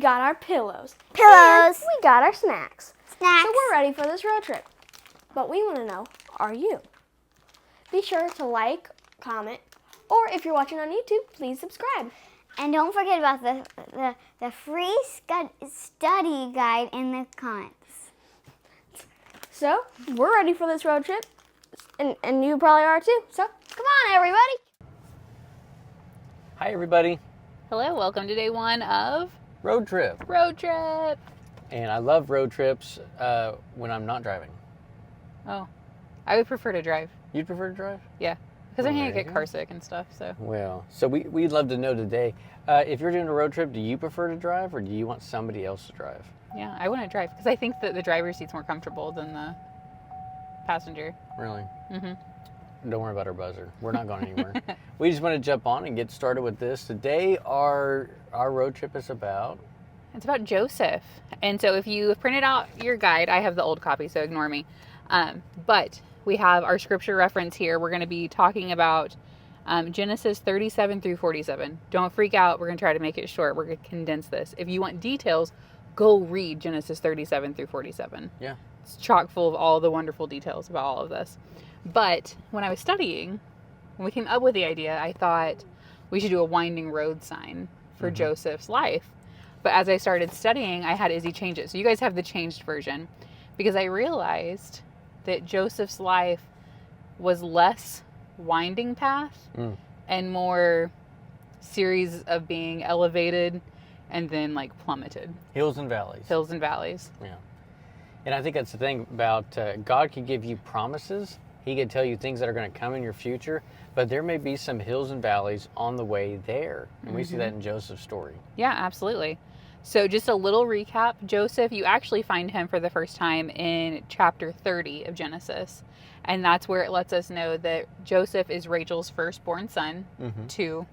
got our pillows. Pillows. And we got our snacks. Snacks. So we're ready for this road trip. But we want to know, are you? Be sure to like, comment, or if you're watching on YouTube, please subscribe. And don't forget about the free study guide in the comments. So, we're ready for this road trip. And you probably are too. So, come on, everybody. Hi, everybody. Hello, welcome to day one of Road trip. Road Trip. And I love road trips when I'm not driving. Oh, I would prefer to drive. You'd prefer to drive? Yeah, because I Well, can't there you get go. car sick and stuff. So Well, so we'd love to know today, if you're doing a road trip, do you prefer to drive or do you want somebody else to drive? yeah, I want to drive because I think that the driver's seat's more comfortable than the passenger. Really? Mm-hmm. Don't worry about our buzzer. We're not going anywhere. We just want to jump on and get started with this. Today, our road trip is about... It's about Joseph. And so if you have printed out your guide, I have the old copy, so ignore me. But we have our scripture reference here. We're going to be talking about Genesis 37 through 47. Don't freak out. We're going to try to make it short. We're going to condense this. If you want details, go read Genesis 37 through 47. Yeah. It's chock full of all the wonderful details about all of this. But when I was studying, when we came up with the idea, I thought we should do a winding road sign for Joseph's life. But as I started studying, I had Izzy change it. So you guys have the changed version because I realized that Joseph's life was less winding path and more series of being elevated and then like plummeted. Hills and valleys. Hills and valleys. Yeah. And I think that's the thing about God can give you promises. He can tell you things that are going to come in your future, but there may be some hills and valleys on the way there. And we see that in Joseph's story. Yeah, absolutely. So just a little recap. Joseph, you actually find him for the first time in chapter 30 of Genesis. And that's where it lets us know that Joseph is Rachel's firstborn son to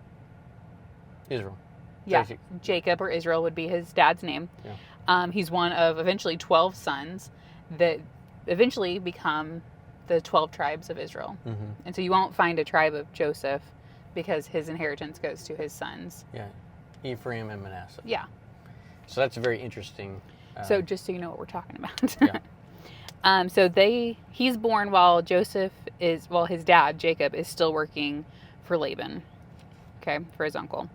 Israel. Yeah, Jacob. Jacob or Israel would be his dad's name. Yeah. He's one of eventually 12 sons that eventually become the 12 tribes of Israel. And so you won't find a tribe of Joseph because his inheritance goes to his sons. Yeah. Ephraim and Manasseh. Yeah. So that's a very interesting. So just so you know what we're talking about. Yeah. So he's born while his dad, Jacob, is still working for Laban. Okay, for his uncle.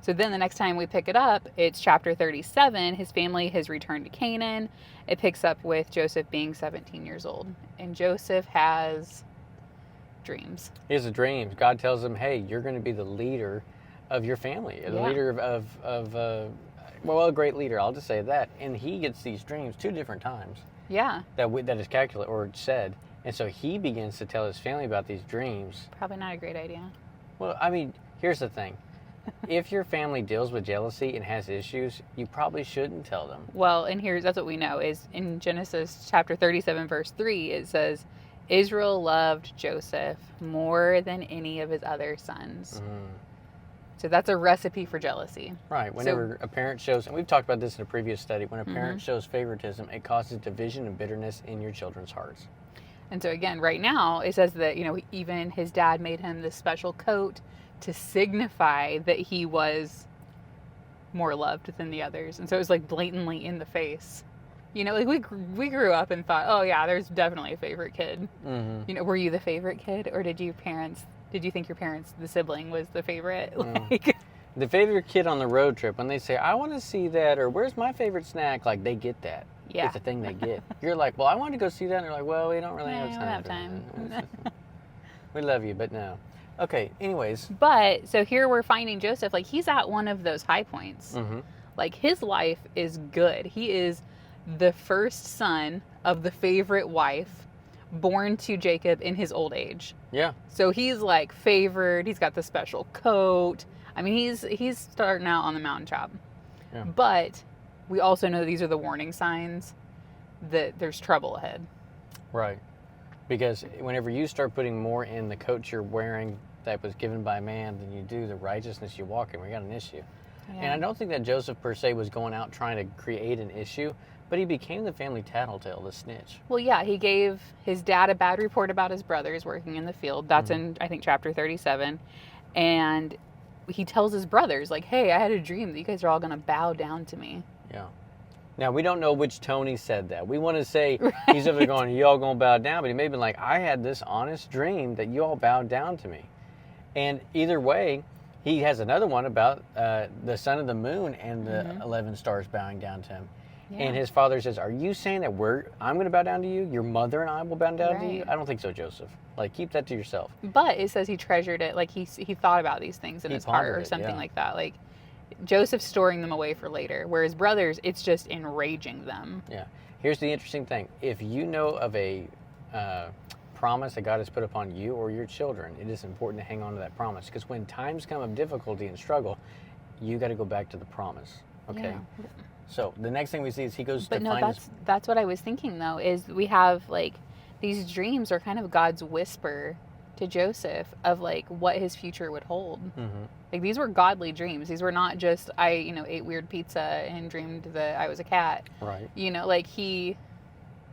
So then the next time we pick it up, it's chapter 37. His family has returned to Canaan. It picks up with Joseph being 17 years old. And Joseph has dreams. He has a dream. God tells him, hey, you're going to be the leader of your family. The leader of a great leader. I'll just say that. And he gets these dreams 2 different times. Yeah. That is calculated or said. And so he begins to tell his family about these dreams. Probably not a great idea. Well, I mean, here's the thing. If your family deals with jealousy and has issues, you probably shouldn't tell them. Well, and that's what we know is in Genesis chapter 37, verse 3, it says, Israel loved Joseph more than any of his other sons. So that's a recipe for jealousy. Right. Whenever a parent shows, and we've talked about this in a previous study, when a parent shows favoritism, it causes division and bitterness in your children's hearts. And so again, right now, it says that, even his dad made him this special coat to signify that he was more loved than the others. And so it was like blatantly in the face. Like we grew up and thought, oh yeah, there's definitely a favorite kid. Were you the favorite kid, or did you think your parents, the sibling, was the favorite? The favorite kid on the road trip, when they say, I want to see that, or where's my favorite snack, like they get that. Yeah. It's a thing they get. You're like, well, I want to go see that. And they're like, well, we don't really No, have we time. don't have for time. that. We love you, but no. Okay, anyways. But so here we're finding Joseph, like he's at one of those high points. Like his life is good. He is the first son of the favorite wife born to Jacob in his old age. Yeah. So he's like favored. He's got the special coat. I mean, he's starting out on the mountaintop. Yeah. But we also know these are the warning signs that there's trouble ahead. Right. Because whenever you start putting more in the coat you're wearing that was given by man than you do the righteousness you walk in, we got an issue. Yeah. And I don't think that Joseph per se was going out trying to create an issue, but he became the family tattletale, the snitch. Well, yeah, he gave his dad a bad report about his brothers working in the field. That's in, I think, chapter 37. And he tells his brothers, like, hey, I had a dream that you guys are all going to bow down to me. Yeah. Now, we don't know which tone he said that. We want to say he's over there going, you all going to bow down. But he may have been like, I had this honest dream that you all bowed down to me. And either way, he has another one about the sun and the moon and the 11 stars bowing down to him. Yeah. And his father says, are you saying that I'm going to bow down to you? Your mother and I will bow down to you? Right. I don't think so, Joseph. Like, keep that to yourself. But it says he treasured it, like he thought about these things in He his heart pondered or it, something yeah. like that. Like Joseph's storing them away for later, whereas brothers, it's just enraging them. Yeah. Here's the interesting thing. If you know of a promise that God has put upon you or your children, it is important to hang on to that promise. Because when times come of difficulty and struggle, you got to go back to the promise. Okay? Yeah. So the next thing we see is he goes But to no, find his... that's what I was thinking though, is we have like these dreams are kind of God's whisper to Joseph of like what his future would hold. Mm-hmm. Like these were godly dreams. These were not just I, ate weird pizza and dreamed that I was a cat. Right. Like he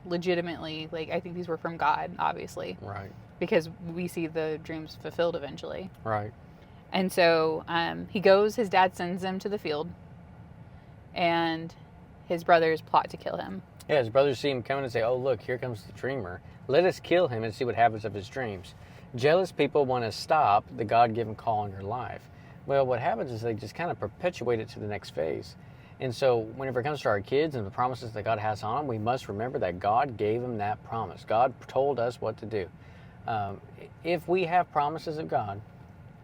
legitimately, like I think these were from God, obviously, Right. because we see the dreams fulfilled eventually. Right. And so he goes, his dad sends him to the field, and his brothers plot to kill him. Yeah, his brothers see him coming and say, oh, look, here comes the dreamer. Let us kill him and see what happens of his dreams. Jealous people want to stop the God-given call in your life. Well, what happens is they just kind of perpetuate it to the next phase. And so whenever it comes to our kids and the promises that God has on them, we must remember that God gave them that promise. God told us what to do. If we have promises of God,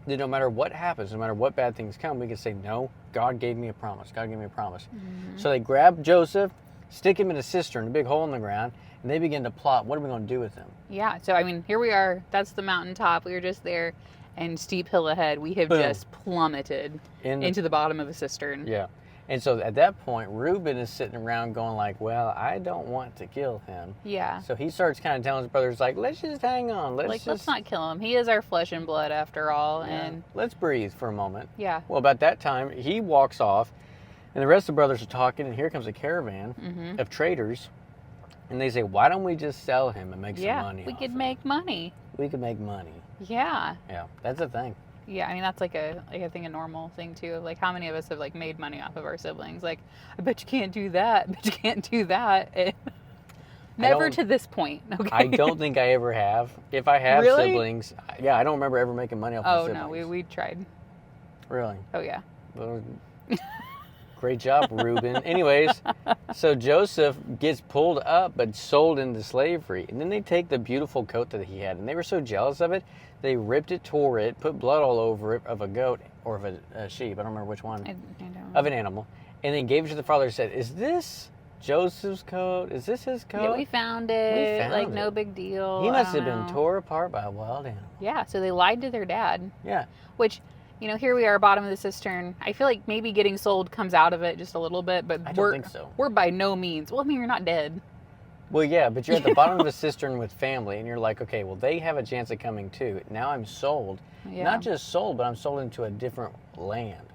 then no matter what happens, no matter what bad things come, we can say, no, God gave me a promise. God gave me a promise. Mm-hmm. So they grab Joseph, stick him in a cistern, a big hole in the ground, and they begin to plot, what are we going to do with him? Yeah. So, I mean, here we are. That's the mountaintop. We were just there. And steep hill ahead, we have Boom. just plummeted into the bottom of a cistern. Yeah. And so at that point, Reuben is sitting around going like, well, I don't want to kill him. Yeah. So he starts kind of telling his brothers, like, let's just hang on. Let's not kill him. He is our flesh and blood after all. Yeah, And let's breathe for a moment. yeah. Well, about that time, he walks off, and the rest of the brothers are talking, and here comes a caravan of traders. And they say, why don't we just sell him and make some money? We off could him? make money. We could make money. Yeah. Yeah, that's the thing. Yeah, I mean that's like I think a normal thing too. Like how many of us have like made money off of our siblings? Like I bet you can't do that. I bet you can't do that. Never don't- to this point. Okay. I don't think I ever have. If I have Really? siblings, yeah, I don't remember ever making money off my Oh siblings. no, we tried. Really? Oh yeah. Well, great job, Reuben. Anyways, so Joseph gets pulled up but sold into slavery. And then they take the beautiful coat that he had, and they were so jealous of it, they ripped it, tore it, put blood all over it of a goat or of a sheep. I don't remember which one. I don't know. Of an animal. And then gave it to the father and said, is this Joseph's coat? Is this his coat? Yeah, we found it. found like it. no big deal. He I must don't have been know. tore apart by a wild animal. Yeah, so they lied to their dad. Yeah. Which, here we are, bottom of the cistern. I feel like maybe getting sold comes out of it just a little bit, but I don't we're think so. we're by no means. Well, I mean, you're not dead. Well, yeah, but you're at the bottom of a cistern with family, and you're like, okay, well, they have a chance of coming too. Now I'm sold. Yeah. Not just sold, but I'm sold into a different land.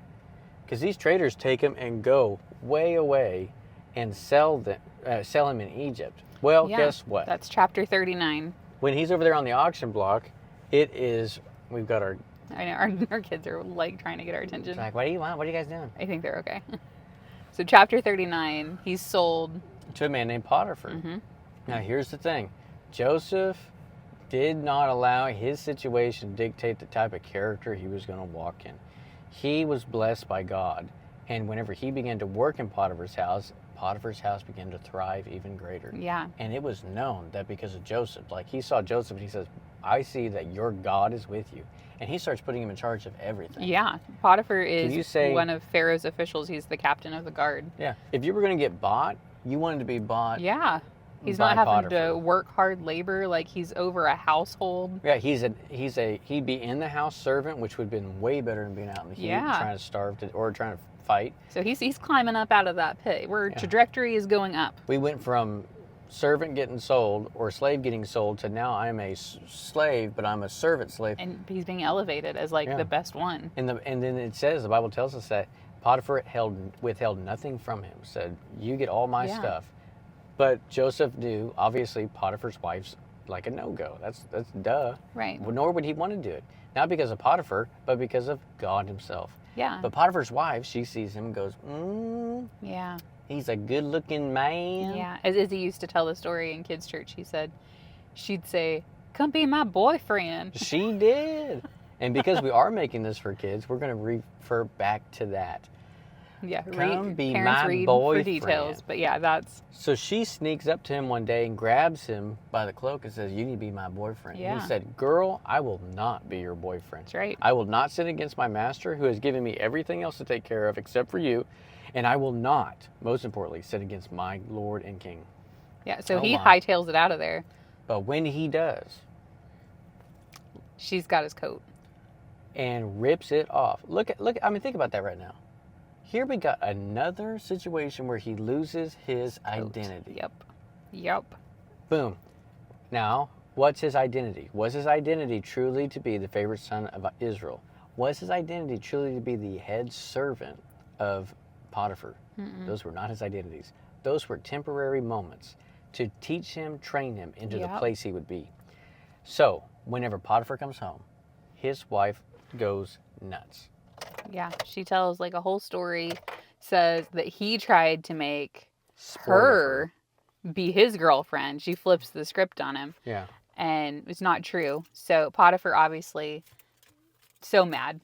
Because these traders take him and go way away and sell him in Egypt. Well, Yeah, guess what? That's chapter 39. When he's over there on the auction block, we've got our, I know our kids are like trying to get our attention. it's like, what do you want? What are you guys doing? I think they're okay. So chapter 39, he's sold. To a man named Potiphar. Now, here's the thing. Joseph did not allow his situation to dictate the type of character he was going to walk in. He was blessed by God. And whenever he began to work in Potiphar's house began to thrive even greater. Yeah. And it was known that because of Joseph. Like, he saw Joseph and he says, I see that your God is with you. And he starts putting him in charge of everything. Yeah. Potiphar you is say- one of Pharaoh's officials. He's the captain of the guard. Yeah. If you were going to get bought, you wanted to be bought. Yeah. He's by not having Potiphar. to work hard labor. Like he's over a household. Yeah, he'd be in the house servant, which would have been way better than being out in the heat, Yeah. trying to starve or trying to fight. So he's climbing up out of that pit. Where trajectory is going up. We went from servant getting sold or slave getting sold to now I'm a slave, but I'm a servant slave. And he's being elevated as like Yeah. the best one. And then it says, the Bible tells us that Potiphar withheld nothing from him. Said, you get all my Yeah. stuff. But Joseph knew, obviously, Potiphar's wife's like a no-go. That's duh. Right. Well, nor would he want to do it. Not because of Potiphar, but because of God himself. Yeah. But Potiphar's wife, she sees him and goes, Yeah. He's a good-looking man. Yeah, as Izzy used to tell the story in kids' church, she'd say, "Come be my boyfriend." She did. And because we are making this for kids, we're going to refer back to that. Yeah, Come be parents my read boyfriend. for details. But yeah, that's So she sneaks up to him one day and grabs him by the cloak and says, "You need to be my boyfriend." And Yeah. he said, "Girl, I will not be your boyfriend. that's right. I will not sin against my master who has given me everything else to take care of except for you. And I will not, most importantly, sin against my Lord and King." Yeah, so Oh he my. hightails it out of there. But when he does She's got his coat. and rips it off, I mean, think about that right now. Here we got another situation where he loses his Coat. identity. Yep. Boom. Now, what's his identity? Was his identity truly to be the favorite son of Israel? Was his identity truly to be the head servant of Potiphar? Those were not his identities. Those were temporary moments to teach him, train him into the Yep. place he would be. So, whenever Potiphar comes home, his wife goes nuts. Yeah, she tells like a whole story, says that he tried to make Spoiled her be his girlfriend. She flips the script on him, Yeah. and it's not true. So Potiphar obviously so mad,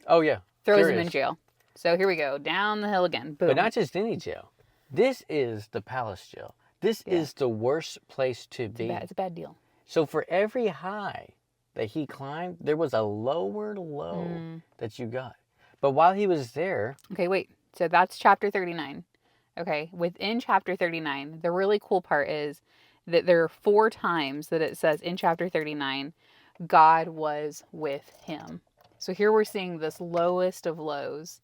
Oh, yeah. throws him Furious. in jail. So here we go, down the hill again. Boom. But not just any jail. This is the palace jail. This Yeah. is the worst place to be. It's a bad deal. So for every high that he climbed, there was a lower low that you got. But while he was there, Okay, wait. So that's chapter 39. Okay, within chapter 39, the really cool part is that there are 4 times that it says in chapter 39, God was with him. So here we're seeing this lowest of lows,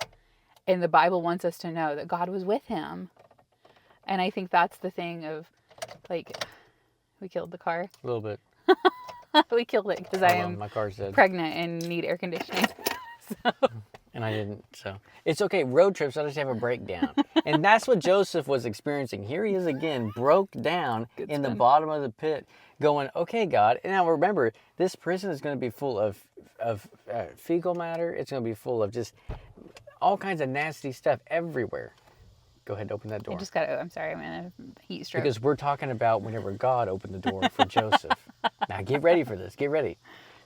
and the Bible wants us to know that God was with him. And I think that's the thing of, like, we killed the car. a little bit, We killed it because I am my car's dead. pregnant and need air conditioning. And I didn't, so. It's okay, road trips, I just have a breakdown. And that's what Joseph was experiencing. Here he is again, broke down in the spin. bottom of the pit, going, "Okay, God." And now remember, this prison is going to be full of fecal matter. It's going to be full of just all kinds of nasty stuff everywhere. Go ahead and open that door. I just got, I'm sorry, I'm in a heat stroke. Because we're talking about whenever God opened the door for Joseph. Now get ready for this. Get ready.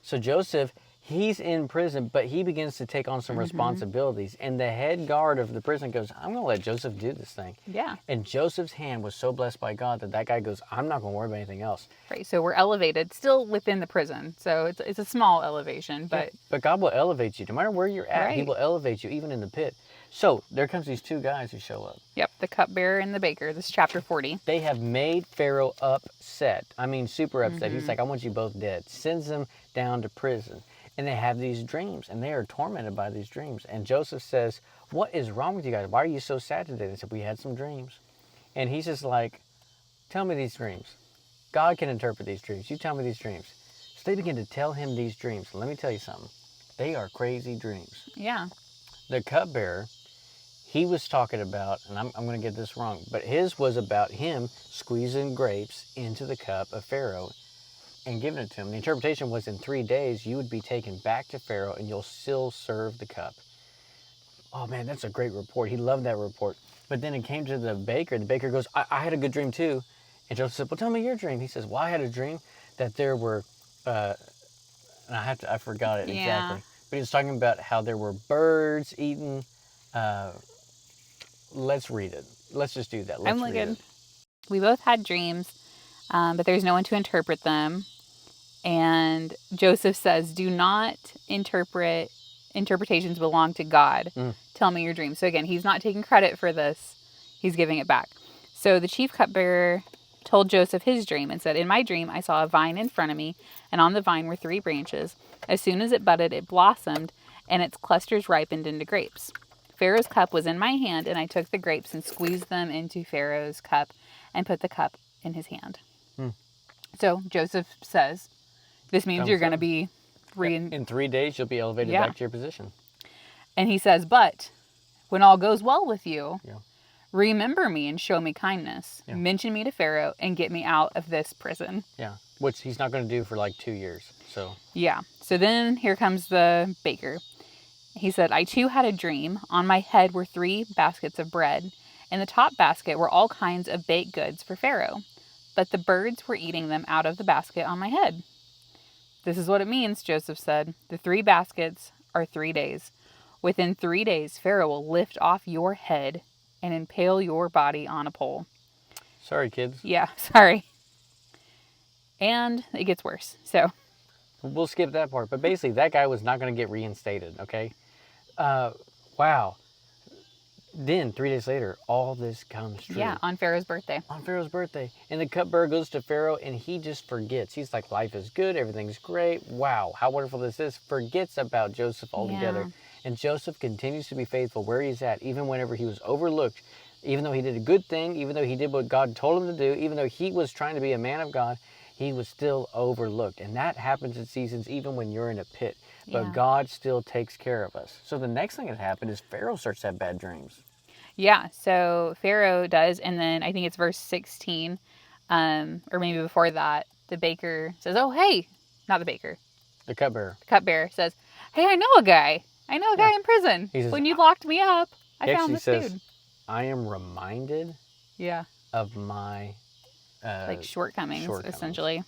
So Joseph, he's in prison, but he begins to take on some responsibilities. And the head guard of the prison goes, "I'm going to let Joseph do this thing." Yeah. And Joseph's hand was so blessed by God that guy goes, "I'm not going to worry about anything else." Right, so we're elevated, still within the prison. So it's a small elevation, but But God will elevate you. No matter where you're at, He Right. will elevate you, even in the pit. So there comes these 2 guys who show up. yep, the cupbearer and the baker. This is chapter 40. They have made Pharaoh upset. I mean, super upset. He's like, "I want you both dead." Sends them down to prison. And they have these dreams, and they are tormented by these dreams. And Joseph says, "What is wrong with you guys? Why are you so sad today?" They said, "We had some dreams." And he's just like, "Tell me these dreams. God can interpret these dreams. You tell me these dreams." So they begin to tell him these dreams. Let me tell you something. They are crazy dreams. Yeah. The cupbearer, he was talking about, and I'm going to get this wrong, but his was about him squeezing grapes into the cup of Pharaoh and giving it to him. The interpretation was in 3 days, you would be taken back to Pharaoh and you'll still serve the cup. Oh man, that's a great report. He loved that report. But then it came to the baker. The baker goes, I had a good dream too. And Joseph said, "Well, tell me your dream." He says, "Well, I had a dream that there were, and I forgot it Yeah. exactly. But he was talking about how there were birds eating. Let's read it. Let's just do that. Let's I'm read looking. it. We both had dreams, but there's no one to interpret them. And Joseph says, "Do not interpret. Interpretations belong to God. Tell me your dreams." So again, he's not taking credit for this. He's giving it back. So the chief cupbearer told Joseph his dream and said, "In my dream, I saw a vine in front of me, and on the vine were 3 branches. As soon as it budded, it blossomed, and its clusters ripened into grapes. Pharaoh's cup was in my hand, and I took the grapes and squeezed them into Pharaoh's cup and put the cup in his hand." So Joseph says, this means you're going to be In 3 days, you'll be elevated Yeah. back to your position. And he says, "But when all goes well with you, Yeah. remember me and show me kindness. Yeah. Mention me to Pharaoh and get me out of this prison." Yeah. Which he's not going to do for like 2 years. So, Yeah. So then here comes the baker. He said, "I too had a dream. On my head were 3 baskets of bread, In the top basket were all kinds of baked goods for Pharaoh, but the birds were eating them out of the basket on my head. This is what it means, Joseph said. The 3 baskets are 3 days. Within 3 days, Pharaoh will lift off your head and impale your body on a pole. Sorry, kids. Yeah, sorry. And it gets worse. So, We'll skip that part. But basically, that guy was not going to get reinstated, okay? Wow. Then, 3 days later, all this comes true. yeah, on Pharaoh's birthday. On Pharaoh's birthday. And the cupbearer goes to Pharaoh, and he just forgets. He's like, life is good. Everything's great. Wow, how wonderful this is. Forgets about Joseph altogether. Yeah. And Joseph continues to be faithful where he's at, even whenever he was overlooked, even though he did a good thing, even though he did what God told him to do, even though he was trying to be a man of God, he was still overlooked. And that happens in seasons even when you're in a pit. But Yeah. God still takes care of us. So the next thing that happened is Pharaoh starts to have bad dreams. Yeah, so Pharaoh does, and then I think it's verse 16, or maybe before that, the baker says, oh, hey, not the baker, The cupbearer. the cupbearer says, hey, I know a guy. I know a guy in prison. He says, When you locked me up, I He found actually this says, dude. I am reminded Yeah, of my like shortcomings, essentially.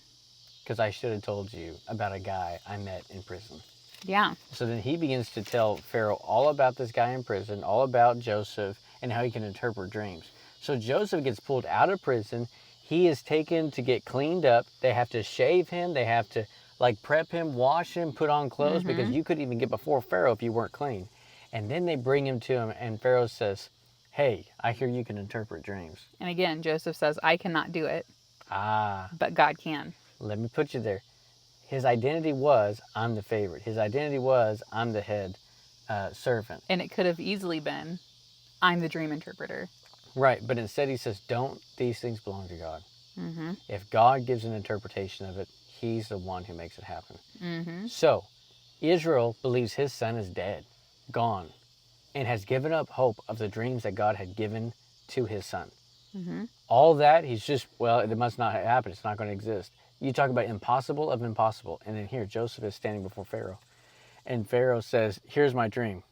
because I should have told you about a guy I met in prison. Yeah, So then he begins to tell Pharaoh all about this guy in prison, all about Joseph, and how he can interpret dreams. So Joseph gets pulled out of prison. He is taken to get cleaned up. They have to shave him. They have to like prep him, wash him, put on clothes, because you couldn't even get before Pharaoh if you weren't clean. And then they bring him to him, and Pharaoh says, hey, I hear you can interpret dreams. and again, Joseph says, I cannot do it, but God can. Let me put you there. His identity was, I'm the favorite. His identity was, I'm the head servant. And it could have easily been, I'm the dream interpreter. Right, but instead he says, don't these things belong to God? Mm-hmm. If God gives an interpretation of it, he's the one who makes it happen. Mm-hmm. So, Israel believes his son is dead, gone, and has given up hope of the dreams that God had given to his son. Mm-hmm. All that, he's just, well, it must not happen. It's not going to exist. You talk about impossible of impossible. And then here, Joseph is standing before Pharaoh. And Pharaoh says, here's my dream.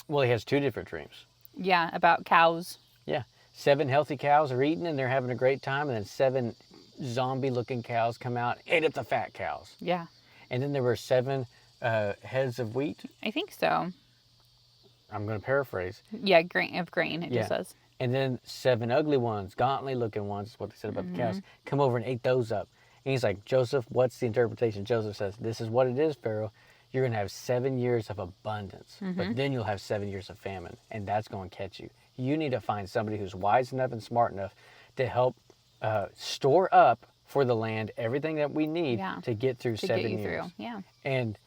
Well, he has 2 different dreams. Yeah, about cows. Yeah. 7 healthy cows are eating and they're having a great time. And then 7 zombie-looking cows come out, ate up the fat cows. Yeah, And then there were 7 heads of wheat. I think so. I'm going to paraphrase. Yeah, grain, it Yeah. just says. And then 7 ugly ones, gauntly-looking ones, is what they said about the cows, come over and ate those up. And he's like, Joseph, what's the interpretation? Joseph says, this is what it is, Pharaoh. You're going to have 7 years of abundance, but then you'll have 7 years of famine, and that's going to catch you. You need to find somebody who's wise enough and smart enough to help store up for the land everything that we need Yeah. to get through To 7 get you years. through. Yeah. And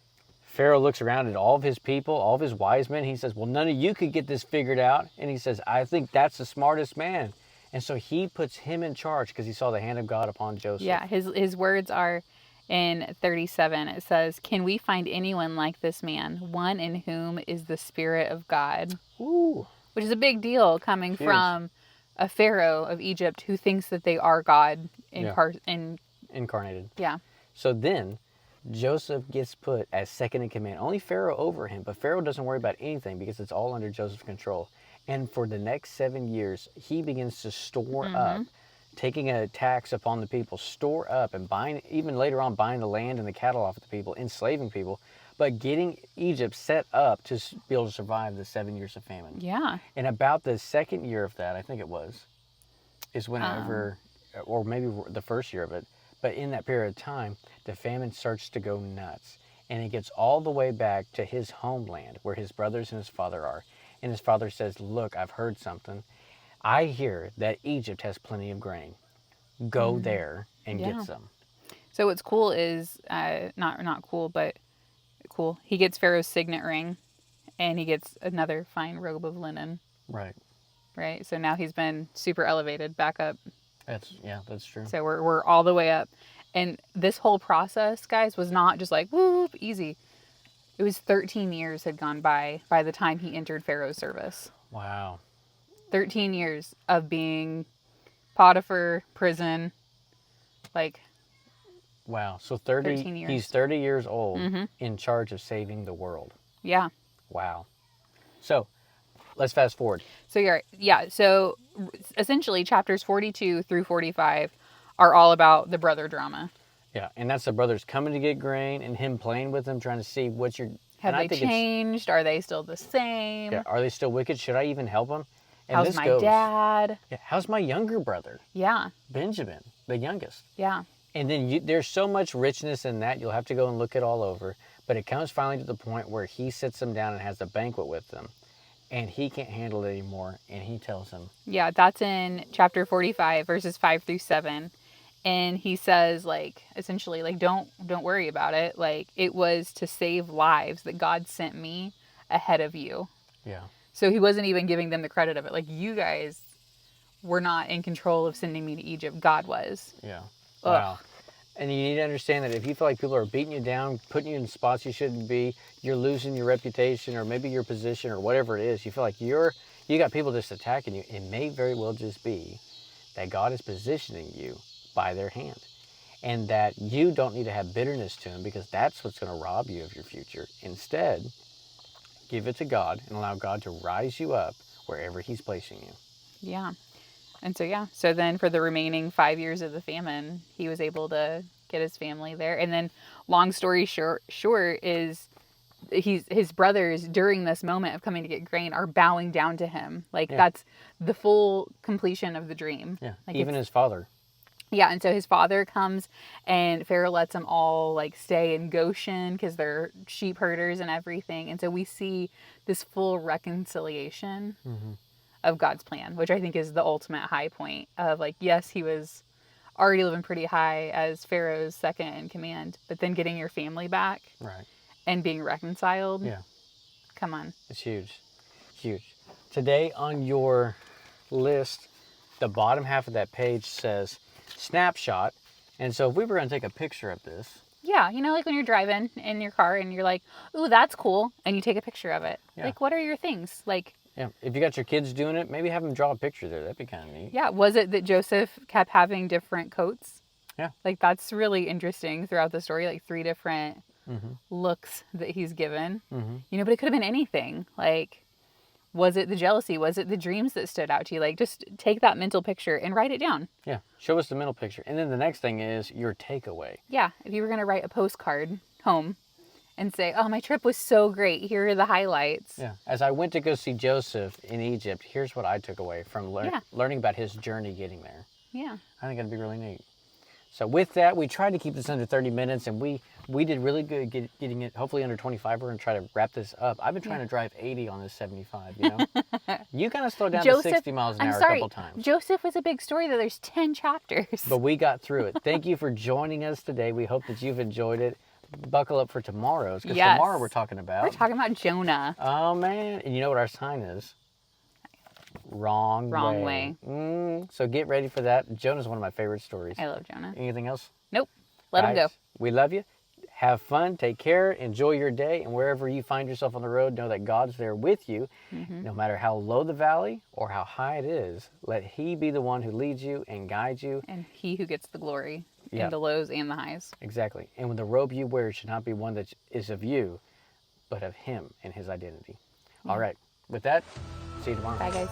Pharaoh looks around at all of his people, all of his wise men. He says, well, none of you could get this figured out. And he says, I think that's the smartest man. And so he puts him in charge because he saw the hand of God upon Joseph. Yeah, his words are in 37. It says, can we find anyone like this man, one in whom is the Spirit of God? Ooh. Which is a big deal coming Huge. from a Pharaoh of Egypt who thinks that they are God Yeah. in Incarnated. yeah. So then Joseph gets put as second in command. Only Pharaoh over him, but Pharaoh doesn't worry about anything because it's all under Joseph's control. And for the next 7 years, he begins to store up, taking a tax upon the people, store up and buying, even later on, buying the land and the cattle off of the people, enslaving people, but getting Egypt set up to be able to survive the 7 years of famine. Yeah. And about the second year of that, I think it was, is whenever, or maybe the first year of it, but in that period of time, the famine starts to go nuts. And it gets all the way back to his homeland where his brothers and his father are. And his father says, look, I've heard something. I hear that Egypt has plenty of grain. Go there and Yeah. get some. So what's cool is not cool, but cool. He gets Pharaoh's signet ring, and he gets another fine robe of linen. Right. Right. So now he's been super elevated back up. That's true. So we're all the way up, and this whole process, guys, was not just like whoop easy. It was 13 years had gone by the time he entered Pharaoh's service. Wow. 13 years of being Potiphar, prison, like Wow. So 13 years. he's 30 years old in charge of saving the world. yeah. Wow. So let's fast forward. So you're yeah. So essentially, chapters 42 through 45 are all about the brother drama. Yeah, and that's the brothers coming to get grain and him playing with them, trying to see what's your. Have and I they think it's- changed? Are they still the same? Yeah, are they still wicked? Should I even help them? And How's this my goes, dad? Yeah, how's my younger brother, Yeah, Benjamin, the youngest? yeah, And then there's so much richness in that. You'll have to go and look it all over. But it comes finally to the point where he sits them down and has a banquet with them. And he can't handle it anymore. And he tells them, yeah. That's in chapter 45, verses 5 through 7. And he says, like, essentially, like, don't worry about it. Like, it was to save lives that God sent me ahead of you. yeah, So he wasn't even giving them the credit of it. Like, you guys were not in control of sending me to Egypt. God was. yeah. Ugh. Wow. And you need to understand that if you feel like people are beating you down, putting you in spots you shouldn't be, you're losing your reputation or maybe your position or whatever it is, you feel like you got people just attacking you. It may very well just be that God is positioning you by their hand. And that you don't need to have bitterness to him because that's what's going to rob you of your future. Instead, give it to God and allow God to rise you up wherever he's placing you. Yeah. And so, yeah. So then for the remaining 5 years of the famine, he was able to get his family there. And then long story short is his brothers during this moment of coming to get grain are bowing down to him. Like that's the full completion of the dream. Yeah, Like even his father. Yeah, and so his father comes and Pharaoh lets them all like stay in Goshen because they're sheep herders and everything. And so we see this full reconciliation of God's plan, which I think is the ultimate high point of like, yes, he was already living pretty high as Pharaoh's second in command, but then getting your family back Right. and being reconciled. Yeah. Come on. It's huge. Huge. Today on your list, the bottom half of that page says snapshot. And so if we were going to take a picture of this, Yeah, you know, like when you're driving in your car and you're like, ooh, that's cool. And you take a picture of it. Yeah. Like, what are your things? Like, yeah, if you got your kids doing it, maybe have them draw a picture there. That'd be kind of neat. yeah, was it that Joseph kept having different coats? Yeah. Like, that's really interesting throughout the story, like 3 different looks that he's given. You know, but it could have been anything. Like, was it the jealousy? Was it the dreams that stood out to you? Like, just take that mental picture and write it down. Yeah. Show us the mental picture. And then the next thing is your takeaway. Yeah, if you were going to write a postcard home and say, oh, my trip was so great. Here are the highlights. Yeah. As I went to go see Joseph in Egypt, here's what I took away from Yeah. learning about his journey getting there. Yeah. I think that'd be really neat. So with that, we tried to keep this under 30 minutes, and we did really good getting it hopefully under 25. We're going to try to wrap this up. I've been trying to drive 80 on this 75, you know? You kind of slowed down to 60 miles an hour a couple times. Joseph was a big story, though. There's 10 chapters. But we got through it. Thank you for joining us today. We hope that you've enjoyed it. Buckle up for tomorrow's, because Yes. tomorrow we're talking about... We're talking about Jonah. Oh, man. And you know what our sign is? Wrong way. So get ready for that. Jonah's one of my favorite stories. I love Jonah. Anything else? Nope. Let him go. Guys, we love you. Have fun. Take care. Enjoy your day. And wherever you find yourself on the road, know that God's there with you. No matter how low the valley or how high it is, let he be the one who leads you and guides you. And he who gets the glory Yeah. in the lows and the highs. Exactly. And when the robe you wear should not be one that is of you, but of him and his identity. All right. With that, see you tomorrow. Bye, guys.